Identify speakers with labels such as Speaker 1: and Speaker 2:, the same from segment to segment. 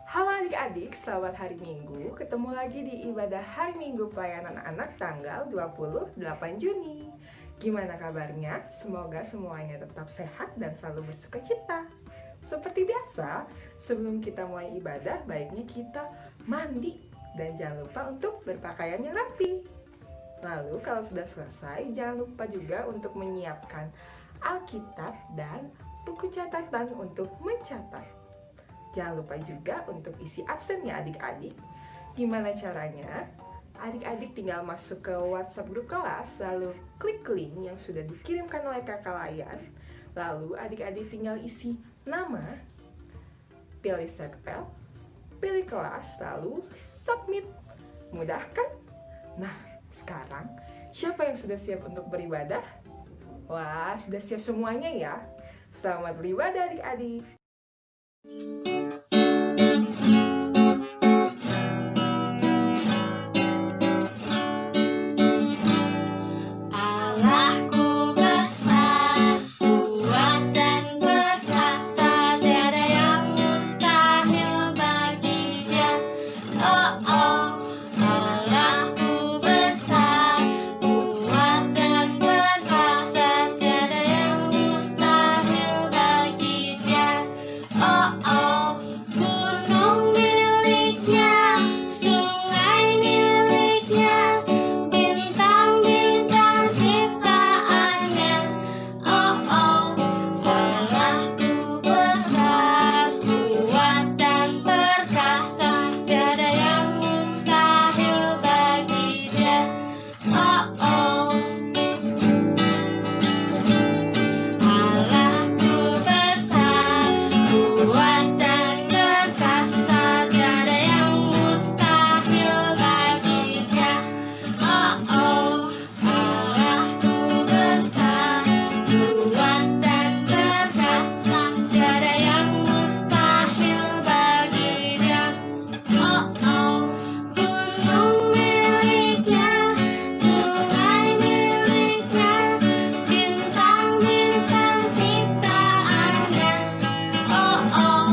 Speaker 1: Halo adik-adik, selamat hari Minggu. Ketemu lagi di ibadah hari Minggu pelayanan anak tanggal 28 Juni. Gimana kabarnya? Semoga semuanya tetap sehat dan selalu bersuka cita. Seperti biasa, sebelum kita mulai ibadah, baiknya kita mandi. Dan jangan lupa untuk berpakaian yang rapi. Lalu kalau sudah selesai, jangan lupa juga untuk menyiapkan Alkitab dan buku catatan untuk mencatat. Jangan lupa juga untuk isi absen ya adik-adik. Gimana caranya? Adik-adik tinggal masuk ke WhatsApp grup kelas, lalu klik link yang sudah dikirimkan oleh kakak Layan. Lalu adik-adik tinggal isi nama, pilih sekpel, pilih kelas, lalu submit. Mudah kan? Nah, sekarang siapa yang sudah siap untuk beribadah? Wah, sudah siap semuanya ya. Selamat beribadah adik-adik.
Speaker 2: Allahku besar, kuat dan perkasa, tiada yang mustahil baginya. Oh oh, Allahku besar, kuat dan perkasa, tiada yang mustahil baginya. Oh oh, gunung miliknya, sungai miliknya, bintang-bintang ciptaannya. Oh oh, Allahku besar, kuat dan perkasa, tiada yang mustahil baginya. Oh oh, Allahku besar, kuat dan perkasa, tiada yang mustahil baginya. Oh oh, Allahku besar, kuat dan perkasa, tiada yang mustahil baginya. Oh oh, gunung miliknya, sungai miliknya, bintang-bintang ciptaannya. Oh oh,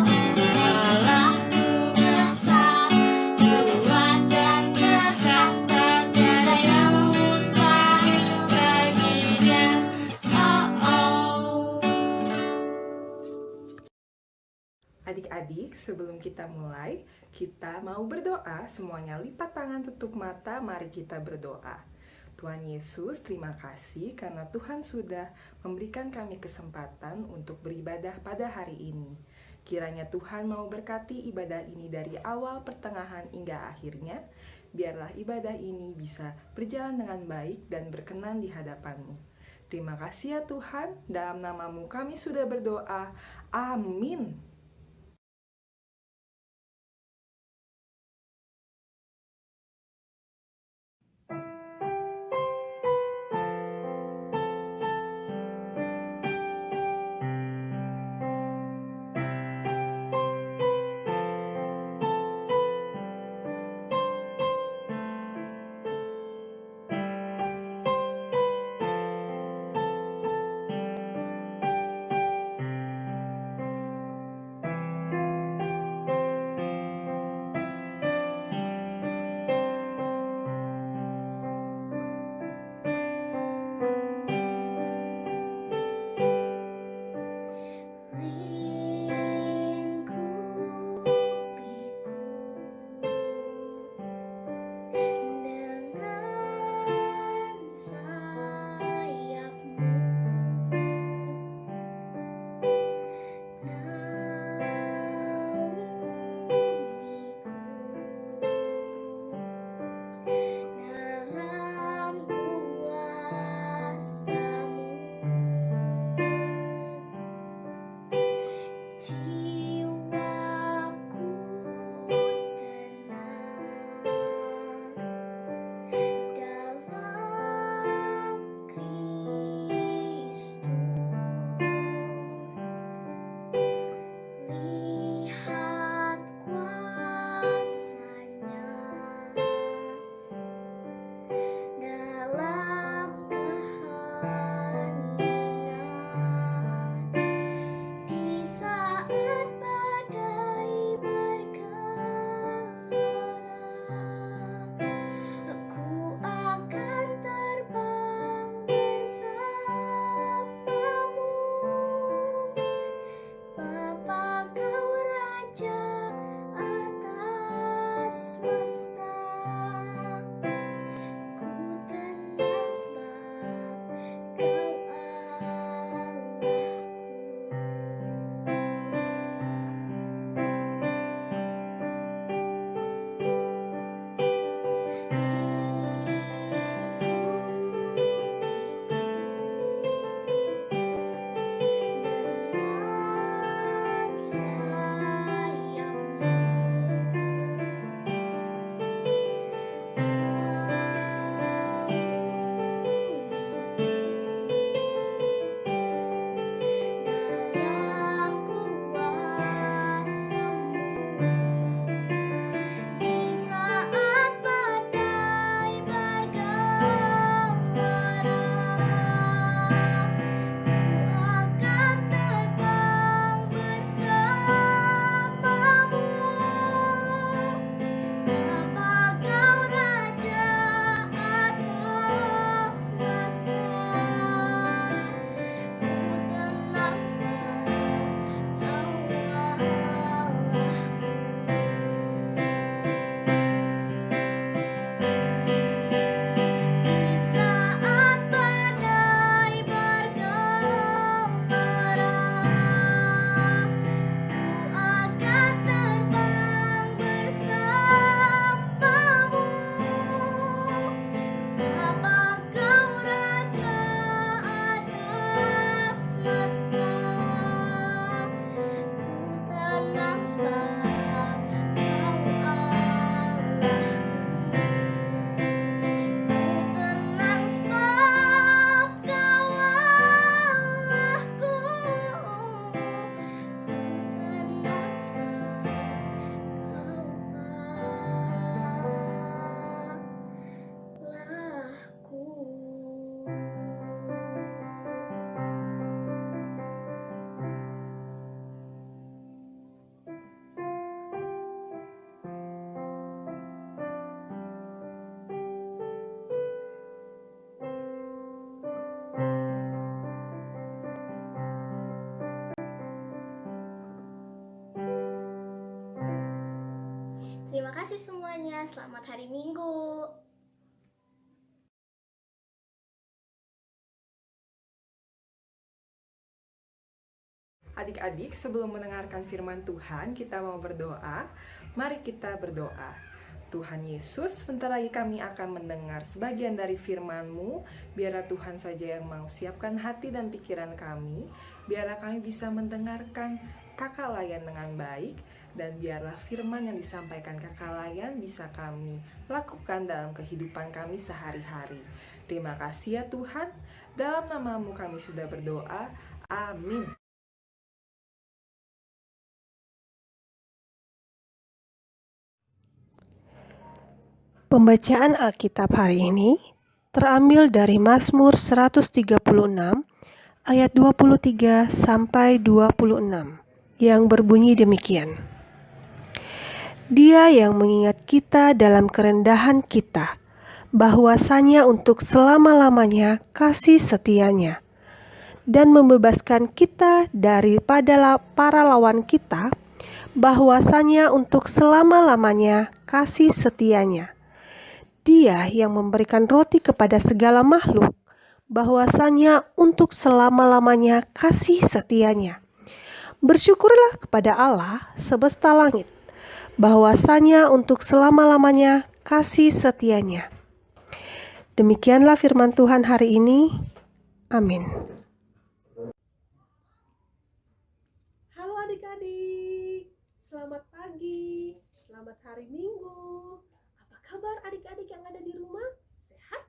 Speaker 2: Allahku besar, kuat dan perkasa, tiada yang mustahil baginya. Oh oh.
Speaker 1: Adik-adik, sebelum kita mulai, kita mau berdoa. Semuanya lipat tangan, tutup mata, mari kita berdoa. Tuhan Yesus, terima kasih karena Tuhan sudah memberikan kami kesempatan untuk beribadah pada hari ini. Kiranya Tuhan mau berkati ibadah ini dari awal, pertengahan, hingga akhirnya. Biarlah ibadah ini bisa berjalan dengan baik dan berkenan di hadapan-Mu. Terima kasih ya Tuhan, dalam nama-Mu kami sudah berdoa. Amin.
Speaker 2: Terima kasih semuanya. Selamat hari Minggu.
Speaker 1: Adik-adik, sebelum mendengarkan firman Tuhan, kita mau berdoa. Mari kita berdoa. Tuhan Yesus, sebentar lagi kami akan mendengar sebagian dari firman-Mu. Biarlah Tuhan saja yang mau siapkan hati dan pikiran kami. Biarlah kami bisa mendengarkan Kakak Layan dengan baik. Dan biarlah firman yang disampaikan Kakak Layan bisa kami lakukan dalam kehidupan kami sehari-hari. Terima kasih ya Tuhan. Dalam nama-Mu kami sudah berdoa. Amin.
Speaker 3: Pembacaan Alkitab hari ini terambil dari Mazmur 136 ayat 23 sampai 26 yang berbunyi demikian. Dia yang mengingat kita dalam kerendahan kita, bahwasanya untuk selama-lamanya kasih setianya, dan membebaskan kita daripada para lawan kita, bahwasanya untuk selama-lamanya kasih setianya. Dia yang memberikan roti kepada segala makhluk, bahwasanya untuk selama-lamanya kasih setianya. Bersyukurlah kepada Allah semesta langit, bahwasanya untuk selama-lamanya kasih setianya. Demikianlah firman Tuhan hari ini. Amin. Halo adik-adik, selamat pagi, selamat hari Minggu. Apa kabar adik-adik yang ada di rumah? Sehat?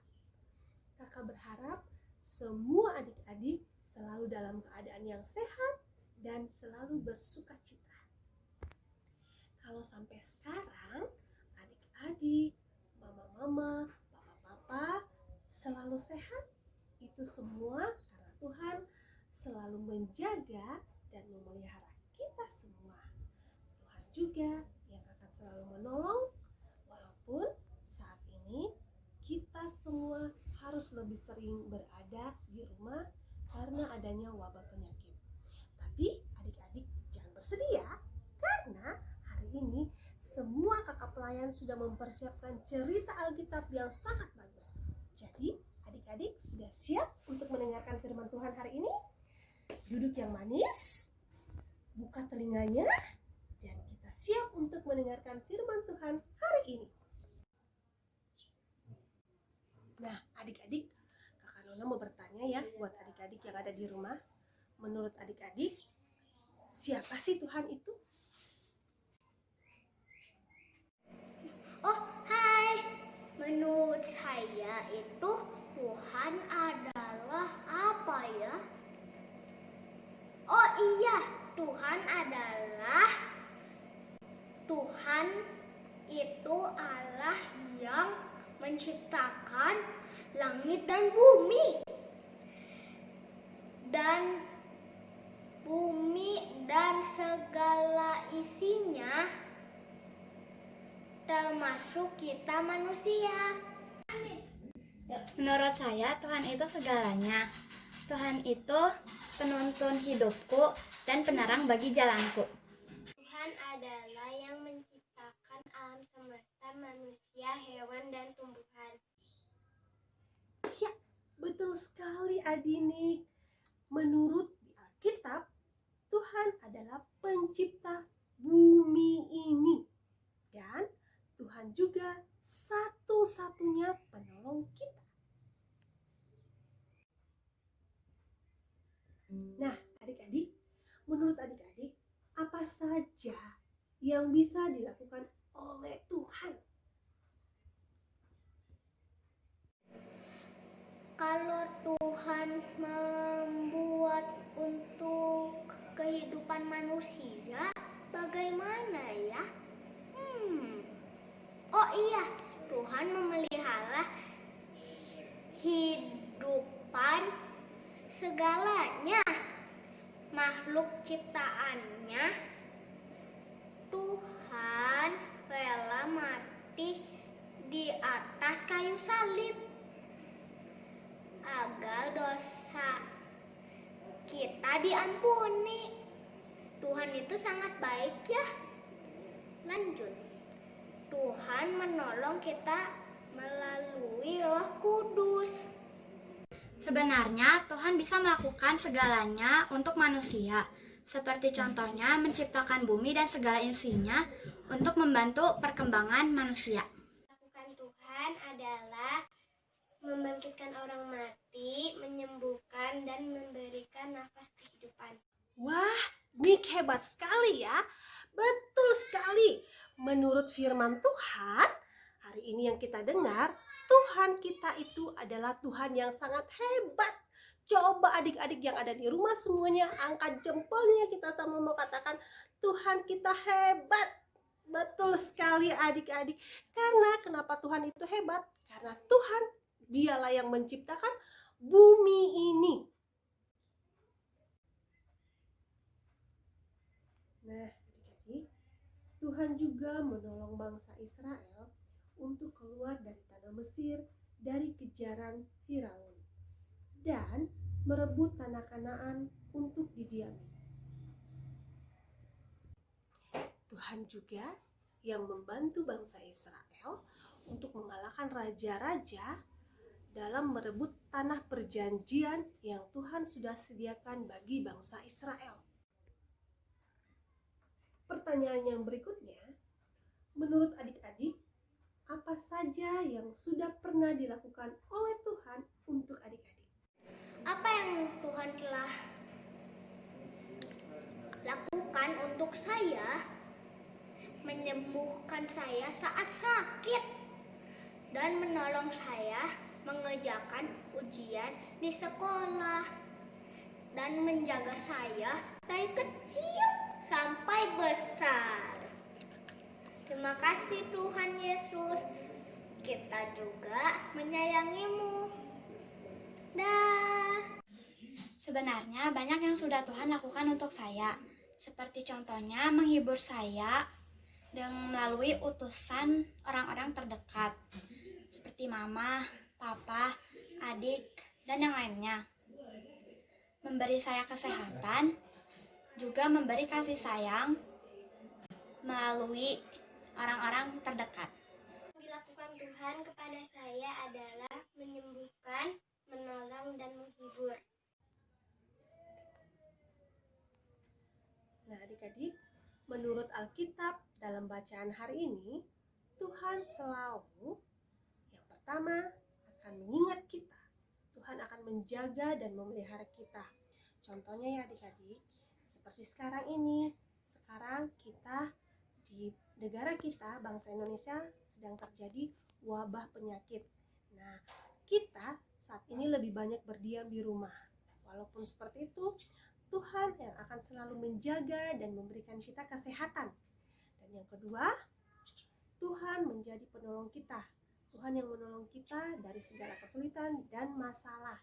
Speaker 3: Kakak berharap semua adik-adik selalu dalam keadaan yang sehat dan selalu bersukacita. Kalau sampai sekarang adik-adik, mama-mama, papa-papa selalu sehat, itu semua karena Tuhan selalu menjaga dan memelihara kita semua. Tuhan juga yang akan selalu menolong, walaupun saat ini kita semua harus lebih sering berada di rumah karena adanya wabah penyakit. Tapi adik-adik jangan bersedih ya, karena hari ini semua kakak pelayan sudah mempersiapkan cerita Alkitab yang sangat bagus. Jadi adik-adik sudah siap untuk mendengarkan firman Tuhan hari ini? Duduk yang manis, buka telinganya, dan kita siap untuk mendengarkan firman Tuhan hari ini. Nah, adik-adik, Kakak Nona mau bertanya ya buat adik-adik yang ada di rumah. Menurut adik-adik, siapa sih Tuhan itu?
Speaker 2: Oh, hai. Menurut saya itu Tuhan adalah apa ya? Oh iya, Tuhan itu Allah yang menciptakan langit dan bumi. Dan bumi dan segala isinya, termasuk kita manusia.
Speaker 4: Menurut saya, Tuhan itu segalanya. Tuhan itu penuntun hidupku dan penerang bagi jalanku.
Speaker 2: Tuhan adalah yang menciptakan alam semesta, manusia, hewan, dan tumbuhan.
Speaker 3: Ya, betul sekali Adinik. Menurut di Alkitab, Tuhan adalah pencipta bumi ini. Dan Tuhan juga satu-satunya penolong kita. Nah, adik-adik, menurut adik-adik, apa saja yang bisa dilakukan oleh Tuhan?
Speaker 2: Kalau Tuhan membuat untuk kehidupan manusia, bagaimana ya? Oh iya, Tuhan memelihara hidupan segalanya, makhluk ciptaannya. Tuhan rela mati di atas kayu salib agar dosa kita diampuni. Tuhan itu sangat baik ya. Lanjut. Tuhan menolong kita melalui Roh Kudus.
Speaker 4: Sebenarnya Tuhan bisa melakukan segalanya untuk manusia, seperti contohnya menciptakan bumi dan segala isinya untuk membantu perkembangan manusia.
Speaker 2: Lakukan Tuhan adalah membangkitkan orang mati, menyembuhkan, dan memberikan nafas kehidupan.
Speaker 3: Wah, Nick hebat sekali ya. Betul sekali. Menurut firman Tuhan, hari ini yang kita dengar, Tuhan kita itu adalah Tuhan yang sangat hebat. Coba adik-adik yang ada di rumah semuanya angkat jempolnya, kita sama mau katakan Tuhan kita hebat. Betul sekali adik-adik. Karena kenapa Tuhan itu hebat? Karena Tuhan dialah yang menciptakan bumi ini. Nah, adik-adik, Tuhan juga menolong bangsa Israel untuk keluar dari tanah Mesir dari kejaran Firaun dan merebut tanah Kanaan untuk didiami. Tuhan juga yang membantu bangsa Israel untuk mengalahkan raja-raja dalam merebut tanah perjanjian yang Tuhan sudah sediakan bagi bangsa Israel. Pertanyaan yang berikutnya, menurut adik-adik, apa saja yang sudah pernah dilakukan oleh Tuhan untuk adik-adik?
Speaker 2: Apa yang Tuhan telah lakukan untuk saya? Menyembuhkan saya saat sakit dan menolong saya mengerjakan ujian di sekolah dan menjaga saya dari kecil sampai besar. Terima kasih Tuhan Yesus. Kita juga menyayangimu. Dah.
Speaker 4: Sebenarnya banyak yang sudah Tuhan lakukan untuk saya, seperti contohnya menghibur saya dengan melalui utusan orang-orang terdekat, seperti mama, papa, adik, dan yang lainnya. Memberi saya kesehatan, juga memberi kasih sayang melalui orang-orang terdekat.
Speaker 2: Yang dilakukan Tuhan kepada saya adalah menyembuhkan, menolong, dan menghibur.
Speaker 3: Nah adik-adik, menurut Alkitab dalam bacaan hari ini, Tuhan selalu yang pertama akan mengingat kita. Tuhan akan menjaga dan memelihara kita. Contohnya ya adik-adik, seperti sekarang ini. Sekarang kita di negara kita, bangsa Indonesia, sedang terjadi wabah penyakit. Nah, kita saat ini lebih banyak berdiam di rumah. Walaupun seperti itu, Tuhan yang akan selalu menjaga dan memberikan kita kesehatan. Dan yang kedua, Tuhan menjadi penolong kita. Tuhan yang menolong kita dari segala kesulitan dan masalah.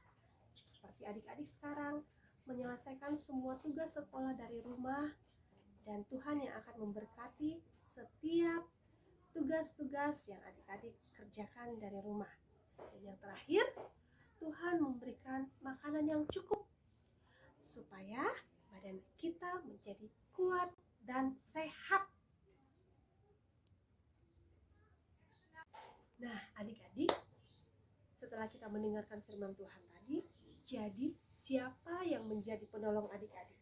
Speaker 3: Seperti adik-adik sekarang menyelesaikan semua tugas sekolah dari rumah, dan Tuhan yang akan memberkati setiap tugas-tugas yang adik-adik kerjakan dari rumah. Dan yang terakhir, Tuhan memberikan makanan yang cukup supaya badan kita menjadi kuat dan sehat. Nah, adik-adik, setelah kita mendengarkan firman Tuhan tadi, jadi siapa yang menjadi penolong adik-adik?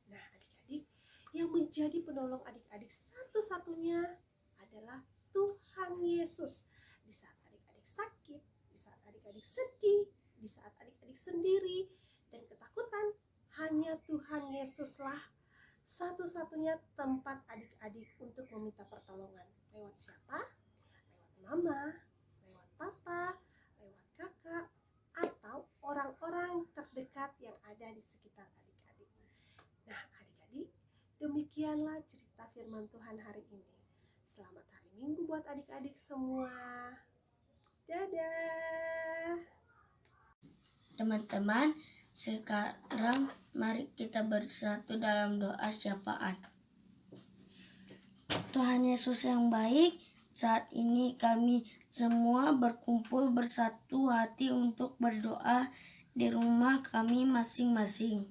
Speaker 3: Nah, adik-adik, yang menjadi penolong adik-adik satu-satunya adalah Tuhan Yesus. Di saat adik-adik sakit, di saat adik-adik sedih, di saat adik-adik sendiri dan ketakutan, hanya Tuhan Yesuslah satu-satunya tempat adik-adik untuk meminta pertolongan. Lewat siapa? Lewat mama, lewat papa, lewat kakak, atau orang-orang terdekat yang ada di sekitar adik-adik. Nah, adik-adik, demikianlah cerita firman Tuhan hari ini. Selamat hari Minggu buat adik-adik semua. Dadah.
Speaker 5: Teman-teman, sekarang mari kita bersatu dalam doa syafaat. Tuhan Yesus yang baik, saat ini kami semua berkumpul bersatu hati untuk berdoa di rumah kami masing-masing.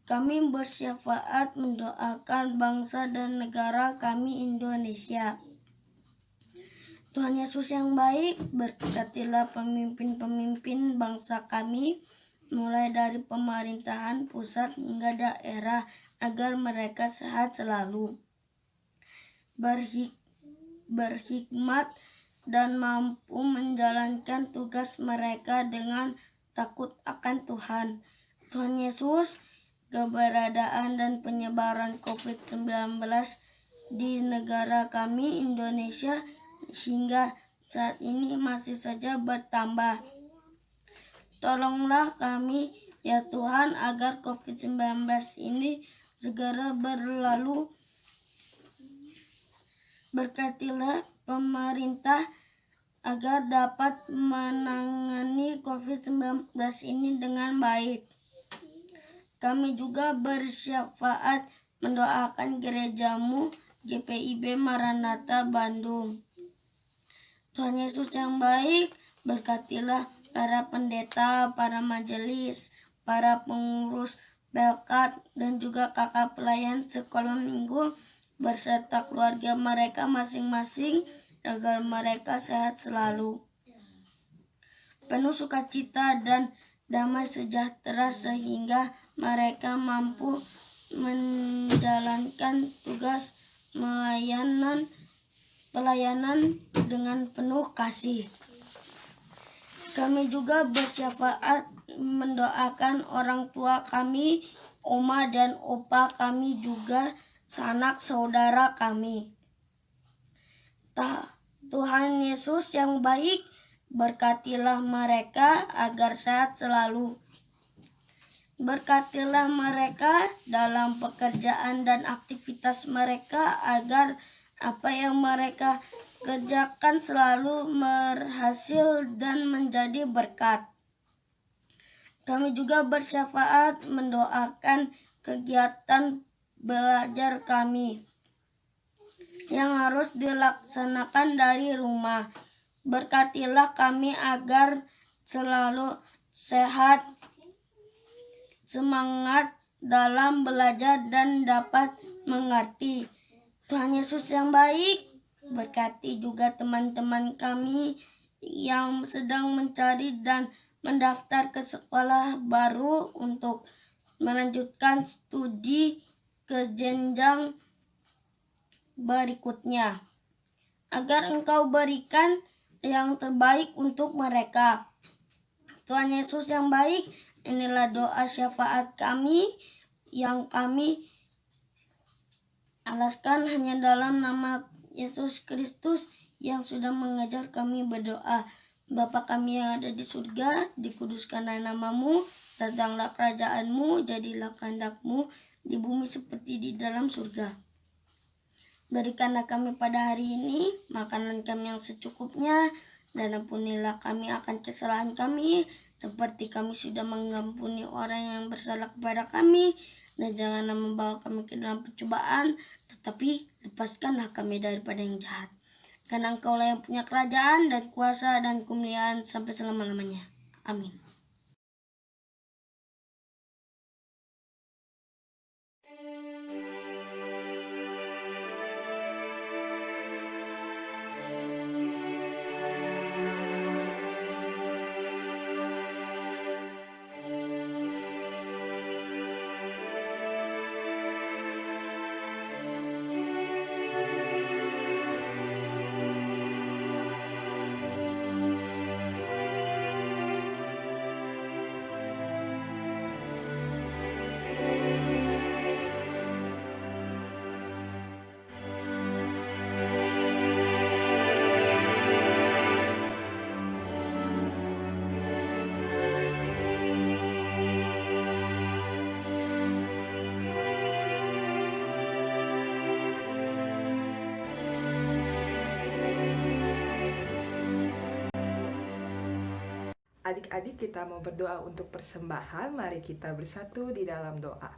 Speaker 5: Kami bersyafaat mendoakan bangsa dan negara kami Indonesia. Tuhan Yesus yang baik, berkatilah pemimpin-pemimpin bangsa kami, mulai dari pemerintahan pusat hingga daerah, agar mereka sehat selalu, berhikmat, dan mampu menjalankan tugas mereka dengan takut akan Tuhan. Tuhan Yesus, keberadaan dan penyebaran COVID-19 di negara kami Indonesia hingga saat ini masih saja bertambah. Tolonglah kami ya Tuhan agar COVID-19 ini segera berlalu. Berkatilah pemerintah agar dapat menangani COVID-19 ini dengan baik. Kami juga bersyafaat mendoakan gerejamu GPIB Maranatha Bandung. Tuhan Yesus yang baik, berkatilah para pendeta, para majelis, para pengurus belkat, dan juga kakak pelayan sekolah minggu berserta keluarga mereka masing-masing agar mereka sehat selalu, penuh sukacita dan damai sejahtera sehingga mereka mampu menjalankan tugas pelayanan dengan penuh kasih. Kami juga bersyafaat mendoakan orang tua kami, oma dan opa kami, juga sanak saudara kami. Tuhan Yesus yang baik, berkatilah mereka agar sehat selalu. Berkatilah mereka dalam pekerjaan dan aktivitas mereka agar apa yang mereka kerjakan selalu berhasil dan menjadi berkat. Kami juga bersyafaat mendoakan kegiatan belajar kami yang harus dilaksanakan dari rumah. Berkatilah kami agar selalu sehat, semangat dalam belajar dan dapat mengerti. Tuhan Yesus yang baik, berkati juga teman-teman kami yang sedang mencari dan mendaftar ke sekolah baru untuk melanjutkan studi ke jenjang berikutnya, agar Engkau berikan yang terbaik untuk mereka. Tuhan Yesus yang baik, inilah doa syafaat kami yang kami alaskan hanya dalam nama Yesus Kristus yang sudah mengajar kami berdoa. Bapa kami yang ada di surga, dikuduskanlah namamu, datanglah kerajaanmu, jadilah kehendak-Mu di bumi seperti di dalam surga. Berikanlah kami pada hari ini makanan kami yang secukupnya, dan ampunilah kami akan kesalahan kami, seperti kami sudah mengampuni orang yang bersalah kepada kami. Dan janganlah membawa kami ke dalam pencobaan, tetapi lepaskanlah kami daripada yang jahat. Karena Engkaulah yang punya kerajaan dan kuasa dan kemuliaan sampai selama-lamanya. Amin.
Speaker 1: Adik-adik, kita mau berdoa untuk persembahan. Mari kita bersatu di dalam doa.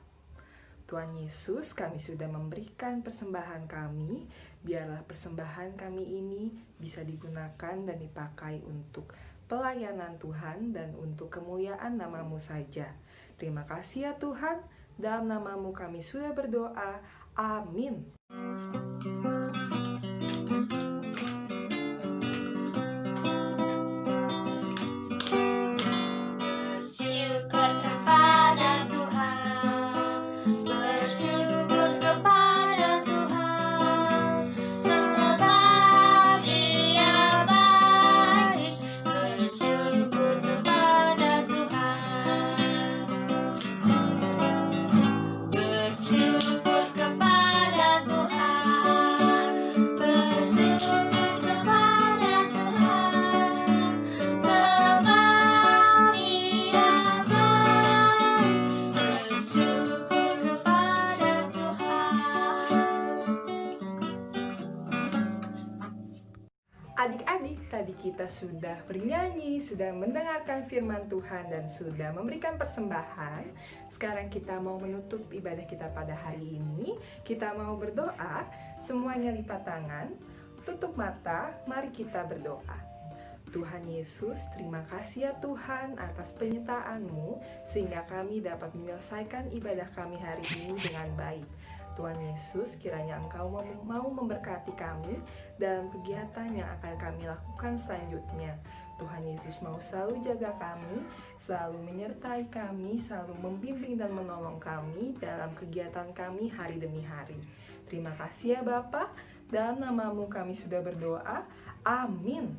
Speaker 1: Tuhan Yesus, kami sudah memberikan persembahan kami. Biarlah persembahan kami ini bisa digunakan dan dipakai untuk pelayanan Tuhan dan untuk kemuliaan nama-Mu saja. Terima kasih ya Tuhan. Dalam namamu kami sudah berdoa. Amin.
Speaker 4: Bersyukur kepada Tuhan, bersyukur kepada Tuhan, sebab Ia baik. Bersyukur kepada Tuhan, bersyukur kepada Tuhan, bersyukur kepada Tuhan, sebab Ia baik. Bersyukur kepada Tuhan.
Speaker 1: Adik-adik, tadi kita sudah bernyanyi, sudah mendengarkan firman Tuhan, dan sudah memberikan persembahan. Sekarang kita mau menutup ibadah kita pada hari ini. Kita mau berdoa, semuanya lipat tangan, tutup mata, mari kita berdoa. Tuhan Yesus, terima kasih ya Tuhan atas penyertaan-Mu sehingga kami dapat menyelesaikan ibadah kami hari ini dengan baik. Tuhan Yesus, kiranya Engkau mau memberkati kami dalam kegiatan yang akan kami lakukan selanjutnya. Tuhan Yesus mau selalu jaga kami, selalu menyertai kami, selalu membimbing dan menolong kami dalam kegiatan kami hari demi hari. Terima kasih ya Bapa, dalam namamu kami sudah berdoa. Amin.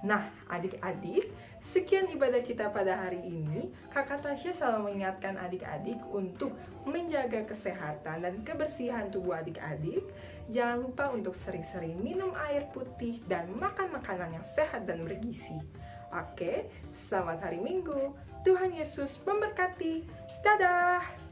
Speaker 1: Nah, adik-adik, sekian ibadah kita pada hari ini. Kakak Tasya selalu mengingatkan adik-adik untuk menjaga kesehatan dan kebersihan tubuh adik-adik. Jangan lupa untuk sering-sering minum air putih dan makan makanan yang sehat dan bergizi. Oke, selamat hari Minggu. Tuhan Yesus memberkati. Dadah!